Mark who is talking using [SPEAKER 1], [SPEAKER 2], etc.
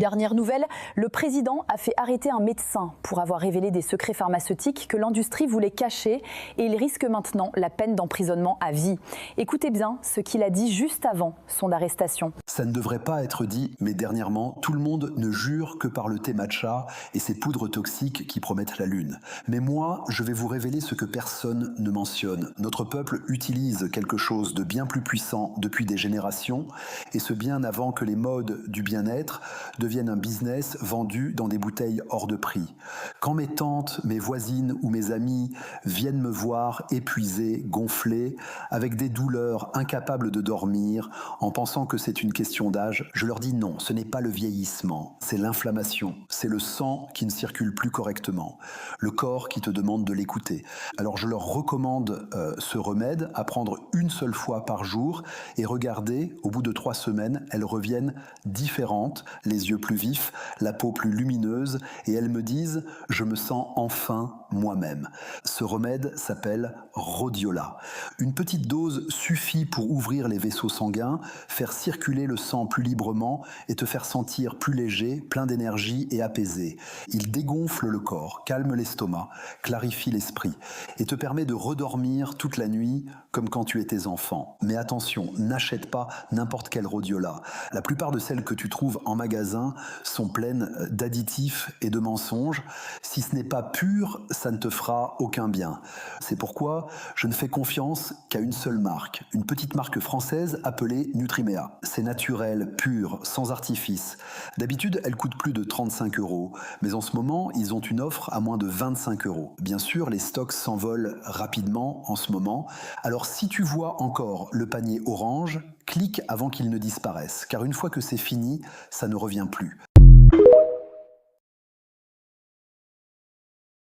[SPEAKER 1] Dernière nouvelle, le président a fait arrêter un médecin pour avoir révélé des secrets pharmaceutiques que l'industrie voulait cacher et il risque maintenant la peine d'emprisonnement à vie. Écoutez bien ce qu'il a dit juste avant son arrestation.
[SPEAKER 2] Ça ne devrait pas être dit, mais dernièrement, tout le monde ne jure que par le thé matcha et ses poudres toxiques qui promettent la lune. Mais moi, je vais vous révéler ce que personne ne mentionne. Notre peuple utilise quelque chose de bien plus puissant depuis des générations, et ce bien avant que les modes du bien-être deviennent un business vendu dans des bouteilles hors de prix. Quand mes tantes, mes voisines ou mes amis viennent me voir épuisé, gonflé, avec des douleurs, incapables de dormir, en pensant que c'est une question d'âge, je leur dis non, ce n'est pas le vieillissement, c'est l'inflammation, c'est le sang qui ne circule plus correctement, le corps qui te demande de l'écouter. Alors je leur recommande ce remède à prendre une seule fois par jour et regardez, au bout de 3 semaines, elles reviennent différentes, les yeux plus vifs, la peau plus lumineuse et elles me disent « je me sens enfin moi-même ». Ce remède s'appelle Rhodiola. Une petite dose suffit pour ouvrir les vaisseaux sanguins, faire circuler le sang plus librement et te faire sentir plus léger, plein d'énergie et apaisé. Il dégonfle le corps, calme l'estomac, clarifie l'esprit et te permet de redormir toute la nuit comme quand tu étais enfant. Mais attention, n'achète pas n'importe quel Rhodiola. La plupart de celles que tu trouves en magasin sont pleines d'additifs et de mensonges. Si ce n'est pas pur, ça ne te fera aucun bien. C'est pourquoi je ne fais confiance qu'à une seule marque, une petite marque française appelée Nutrimea. C'est naturel, pur, sans artifice. D'habitude, elle coûte plus de 35 €, mais en ce moment, ils ont une offre à moins de 25 €. Bien sûr, les stocks s'envolent rapidement en ce moment. Alors si tu vois encore le panier orange, clique avant qu'il ne disparaisse, car une fois que c'est fini, ça ne revient plus.